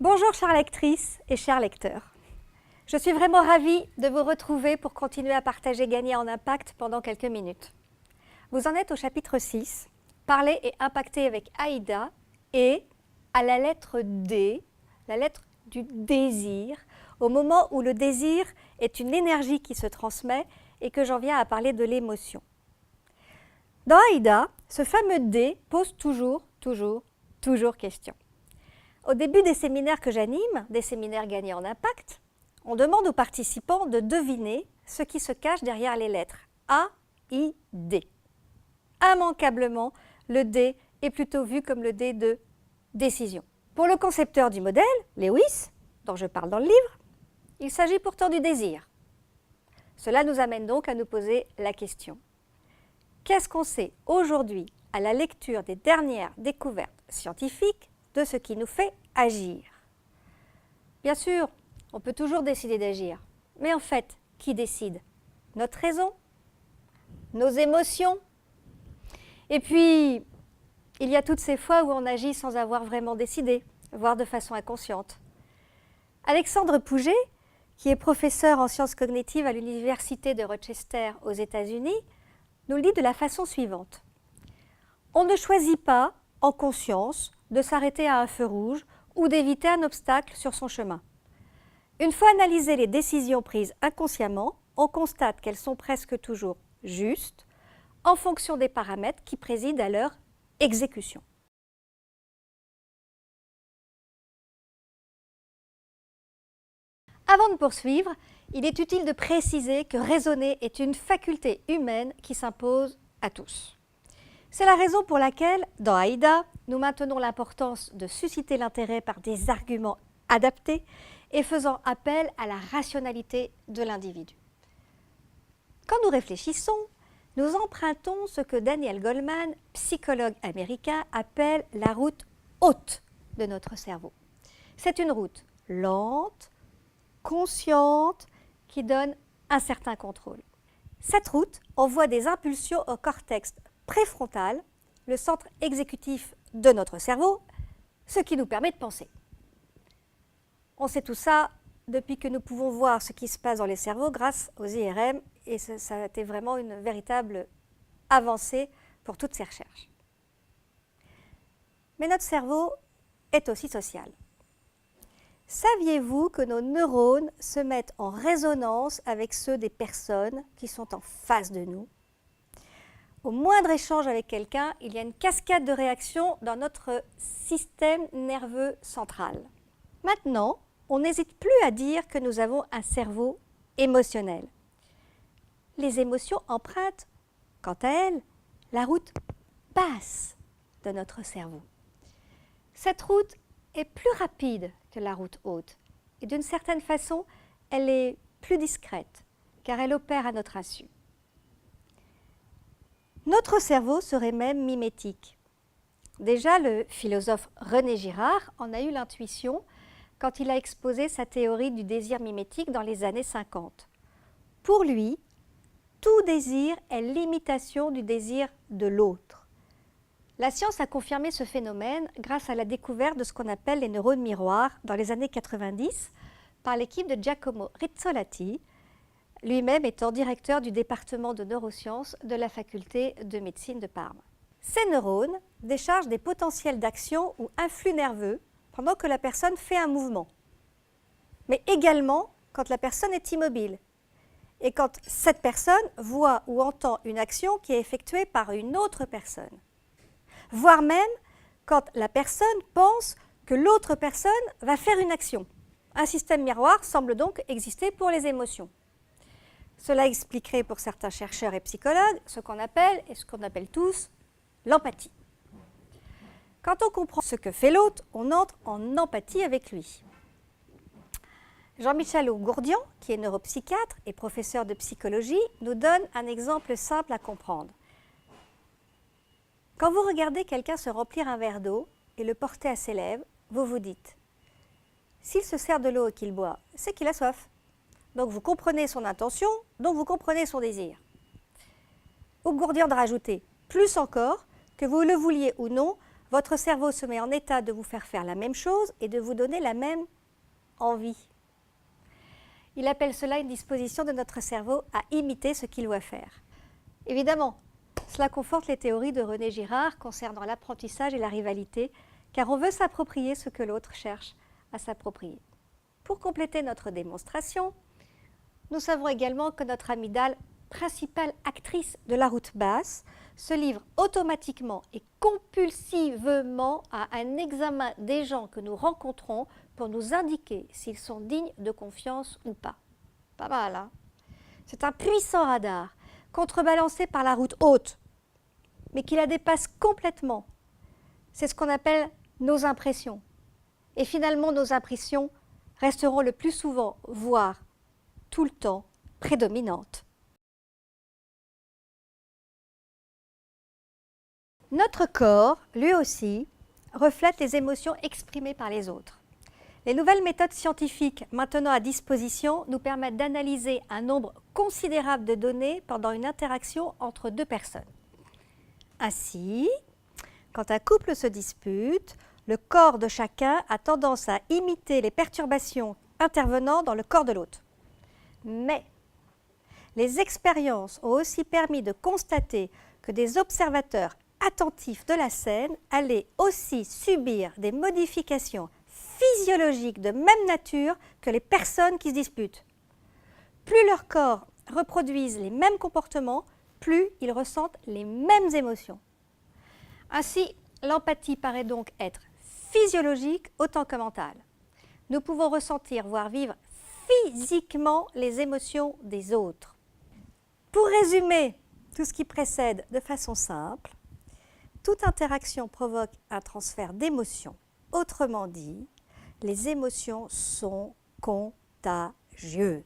Bonjour chères lectrices et chers lecteurs. Je suis vraiment ravie de vous retrouver pour continuer à partager Gagner en impact pendant quelques minutes. Vous en êtes au chapitre 6, Parler et impacter avec Aïda, et à la lettre D, la lettre du désir, au moment où le désir est une énergie qui se transmet et que j'en viens à parler de l'émotion. Dans Aïda, ce fameux D pose toujours question. Au début des séminaires que j'anime, des séminaires Gagner en impact, on demande aux participants de deviner ce qui se cache derrière les lettres A, I, D. Immanquablement, le D est plutôt vu comme le D de décision. Pour le concepteur du modèle, Lewis, dont je parle dans le livre, il s'agit pourtant du désir. Cela nous amène donc à nous poser la question. Qu'est-ce qu'on sait aujourd'hui, à la lecture des dernières découvertes scientifiques, de ce qui nous fait agir? Bien sûr, on peut toujours décider d'agir. Mais en fait, qui décide? Notre raison? Nos émotions? Et puis, il y a toutes ces fois où on agit sans avoir vraiment décidé, voire de façon inconsciente. Alexandre Pouget, qui est professeur en sciences cognitives à l'Université de Rochester aux États-Unis, nous le dit de la façon suivante. On ne choisit pas, en conscience, de s'arrêter à un feu rouge ou d'éviter un obstacle sur son chemin. Une fois analysées les décisions prises inconsciemment, on constate qu'elles sont presque toujours justes en fonction des paramètres qui président à leur exécution. Avant de poursuivre, il est utile de préciser que raisonner est une faculté humaine qui s'impose à tous. C'est la raison pour laquelle, dans Aïda, nous maintenons l'importance de susciter l'intérêt par des arguments adaptés et faisant appel à la rationalité de l'individu. Quand nous réfléchissons, nous empruntons ce que Daniel Goleman, psychologue américain, appelle la route haute de notre cerveau. C'est une route lente, consciente, qui donne un certain contrôle. Cette route envoie des impulsions au cortex préfrontal, le centre exécutif de notre cerveau, ce qui nous permet de penser. On sait tout ça depuis que nous pouvons voir ce qui se passe dans les cerveaux grâce aux IRM, et ça a été vraiment une véritable avancée pour toutes ces recherches. Mais notre cerveau est aussi social. Saviez-vous que nos neurones se mettent en résonance avec ceux des personnes qui sont en face de nous? Au moindre échange avec quelqu'un, il y a une cascade de réactions dans notre système nerveux central. Maintenant, on n'hésite plus à dire que nous avons un cerveau émotionnel. Les émotions empruntent, quant à elles, la route basse de notre cerveau. Cette route est plus rapide que la route haute et d'une certaine façon, elle est plus discrète car elle opère à notre insu. Notre cerveau serait même mimétique. Déjà, le philosophe René Girard en a eu l'intuition quand il a exposé sa théorie du désir mimétique dans les années 50. Pour lui, tout désir est l'imitation du désir de l'autre. La science a confirmé ce phénomène grâce à la découverte de ce qu'on appelle les neurones miroirs dans les années 90 par l'équipe de Giacomo Rizzolatti, lui-même étant directeur du département de neurosciences de la faculté de médecine de Parme. Ces neurones déchargent des potentiels d'action ou influx nerveux pendant que la personne fait un mouvement, mais également quand la personne est immobile et quand cette personne voit ou entend une action qui est effectuée par une autre personne, voire même quand la personne pense que l'autre personne va faire une action. Un système miroir semble donc exister pour les émotions. Cela expliquerait pour certains chercheurs et psychologues ce qu'on appelle, et ce qu'on appelle tous, l'empathie. Quand on comprend ce que fait l'autre, on entre en empathie avec lui. Jean-Michel Gourdian, qui est neuropsychiatre et professeur de psychologie, nous donne un exemple simple à comprendre. Quand vous regardez quelqu'un se remplir un verre d'eau et le porter à ses lèvres, vous vous dites « S'il se sert de l'eau et qu'il boit, c'est qu'il a soif. » Donc vous comprenez son intention, donc vous comprenez son désir. Ou Gourdian de rajouter, plus encore, que vous le vouliez ou non, votre cerveau se met en état de vous faire la même chose et de vous donner la même envie. Il appelle cela une disposition de notre cerveau à imiter ce qu'il doit faire. Évidemment, cela conforte les théories de René Girard concernant l'apprentissage et la rivalité, car on veut s'approprier ce que l'autre cherche à s'approprier. Pour compléter notre démonstration, nous savons également que notre amygdale, principale actrice de la route basse, se livre automatiquement et compulsivement à un examen des gens que nous rencontrons pour nous indiquer s'ils sont dignes de confiance ou pas. Pas mal, hein? C'est un puissant radar, contrebalancé par la route haute, mais qui la dépasse complètement. C'est ce qu'on appelle nos impressions. Et finalement, nos impressions resteront le plus souvent, voire tout le temps, prédominantes. Notre corps, lui aussi, reflète les émotions exprimées par les autres. Les nouvelles méthodes scientifiques maintenant à disposition nous permettent d'analyser un nombre considérable de données pendant une interaction entre deux personnes. Ainsi, quand un couple se dispute, le corps de chacun a tendance à imiter les perturbations intervenant dans le corps de l'autre. Mais les expériences ont aussi permis de constater que des observateurs attentifs de la scène allaient aussi subir des modifications physiologiques de même nature que les personnes qui se disputent. Plus leur corps reproduisent les mêmes comportements, plus ils ressentent les mêmes émotions. Ainsi, l'empathie paraît donc être physiologique autant que mentale. Nous pouvons ressentir, voire vivre physiquement les émotions des autres. Pour résumer tout ce qui précède de façon simple, toute interaction provoque un transfert d'émotions. Autrement dit, les émotions sont contagieuses.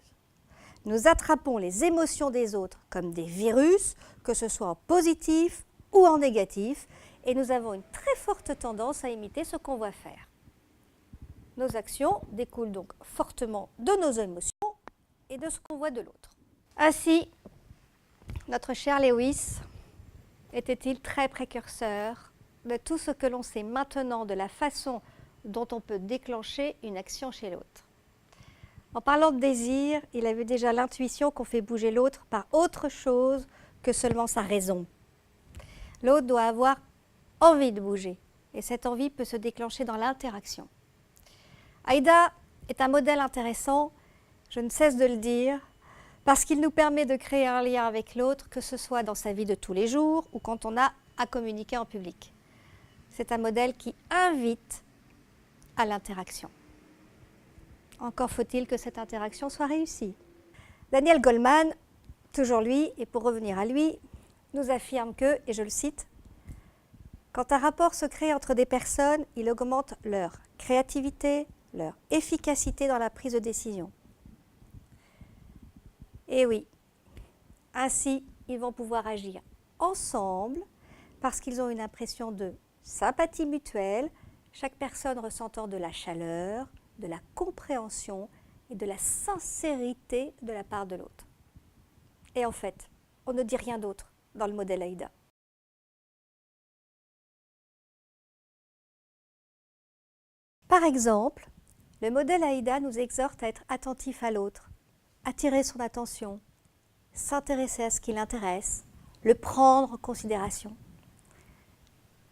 Nous attrapons les émotions des autres comme des virus, que ce soit en positif ou en négatif, et nous avons une très forte tendance à imiter ce qu'on voit faire. Nos actions découlent donc fortement de nos émotions et de ce qu'on voit de l'autre. Ainsi, notre cher Lewis était-il très précurseur de tout ce que l'on sait maintenant de la façon dont on peut déclencher une action chez l'autre. En parlant de désir, il avait déjà l'intuition qu'on fait bouger l'autre par autre chose que seulement sa raison. L'autre doit avoir envie de bouger, et cette envie peut se déclencher dans l'interaction. Aïda est un modèle intéressant, je ne cesse de le dire, parce qu'il nous permet de créer un lien avec l'autre, que ce soit dans sa vie de tous les jours ou quand on a à communiquer en public. C'est un modèle qui invite à l'interaction. Encore faut-il que cette interaction soit réussie. Daniel Goleman, toujours lui, et pour revenir à lui, nous affirme que, et je le cite, « Quand un rapport se crée entre des personnes, il augmente leur créativité, leur efficacité dans la prise de décision. » Et oui, ainsi, ils vont pouvoir agir ensemble parce qu'ils ont une impression de sympathie mutuelle, chaque personne ressentant de la chaleur, de la compréhension et de la sincérité de la part de l'autre. Et en fait, on ne dit rien d'autre dans le modèle Aïda. Par exemple, le modèle Aïda nous exhorte à être attentif à l'autre, attirer son attention, s'intéresser à ce qui l'intéresse, le prendre en considération.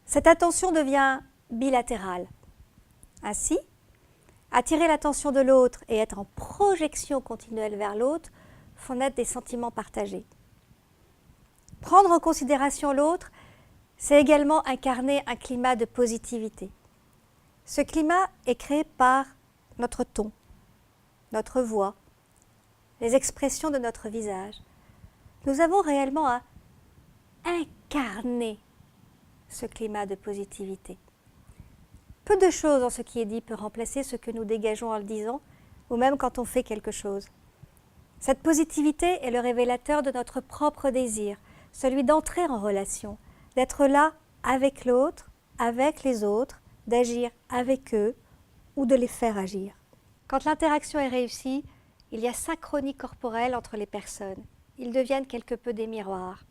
Cette attention devient bilatérale. Ainsi, attirer l'attention de l'autre et être en projection continuelle vers l'autre font naître des sentiments partagés. Prendre en considération l'autre, c'est également incarner un climat de positivité. Ce climat est créé par notre ton, notre voix, les expressions de notre visage. Nous avons réellement à incarner ce climat de positivité. Peu de choses dans ce qui est dit peut remplacer ce que nous dégageons en le disant, ou même quand on fait quelque chose. Cette positivité est le révélateur de notre propre désir, celui d'entrer en relation, d'être là avec l'autre, avec les autres, d'agir avec eux ou de les faire agir. Quand l'interaction est réussie, il y a synchronie corporelle entre les personnes. Ils deviennent quelque peu des miroirs.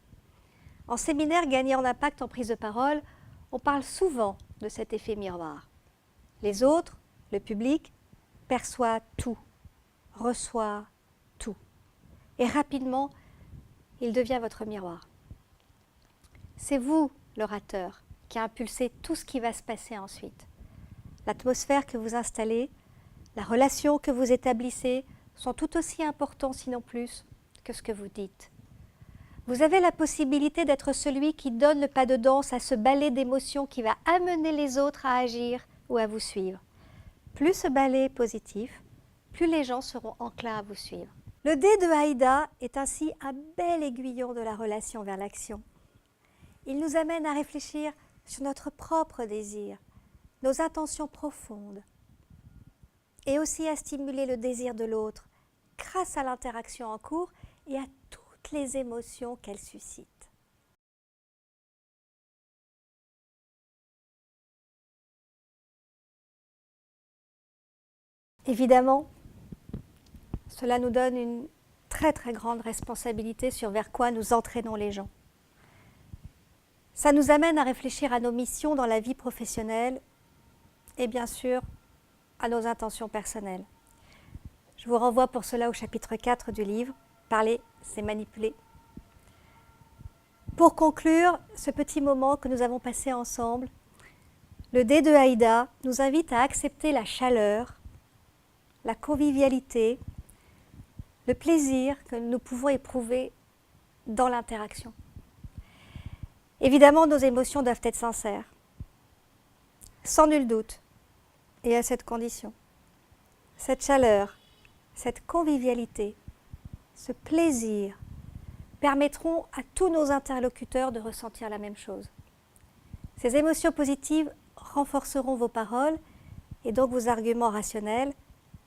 En séminaire Gagner en impact en prise de parole, on parle souvent de cet effet miroir. Les autres, le public, perçoit tout, reçoit tout. Et rapidement, il devient votre miroir. C'est vous, l'orateur, qui impulsez tout ce qui va se passer ensuite. L'atmosphère que vous installez, la relation que vous établissez sont tout aussi importants, sinon plus, que ce que vous dites. Vous avez la possibilité d'être celui qui donne le pas de danse à ce ballet d'émotions qui va amener les autres à agir ou à vous suivre. Plus ce ballet est positif, plus les gens seront enclins à vous suivre. Le dé de Haïda est ainsi un bel aiguillon de la relation vers l'action. Il nous amène à réfléchir sur notre propre désir, nos intentions profondes, et aussi à stimuler le désir de l'autre grâce à l'interaction en cours et à toutes les émotions qu'elle suscite. Évidemment, cela nous donne une très grande responsabilité sur vers quoi nous entraînons les gens. Ça nous amène à réfléchir à nos missions dans la vie professionnelle et bien sûr à nos intentions personnelles. Je vous renvoie pour cela au chapitre 4 du livre « Parler, c'est manipuler ». Pour conclure ce petit moment que nous avons passé ensemble, le dé de Haïda nous invite à accepter la chaleur, la convivialité, le plaisir que nous pouvons éprouver dans l'interaction. Évidemment, nos émotions doivent être sincères, sans nul doute, et à cette condition. Cette chaleur, cette convivialité, ce plaisir permettront à tous nos interlocuteurs de ressentir la même chose. Ces émotions positives renforceront vos paroles et donc vos arguments rationnels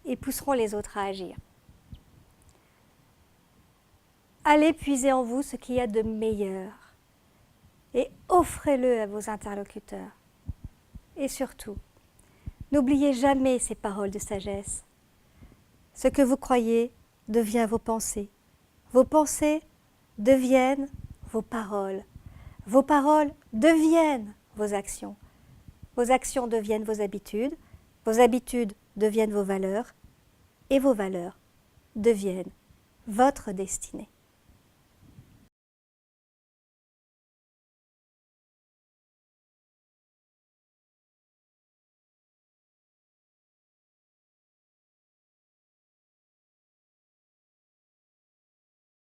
et pousseront les autres à agir. Allez puiser en vous ce qu'il y a de meilleur et offrez-le à vos interlocuteurs. Et surtout, n'oubliez jamais ces paroles de sagesse. Ce que vous croyez devient vos pensées. Vos pensées deviennent vos paroles. Vos paroles deviennent vos actions. Vos actions deviennent vos habitudes deviennent vos valeurs, et vos valeurs deviennent votre destinée.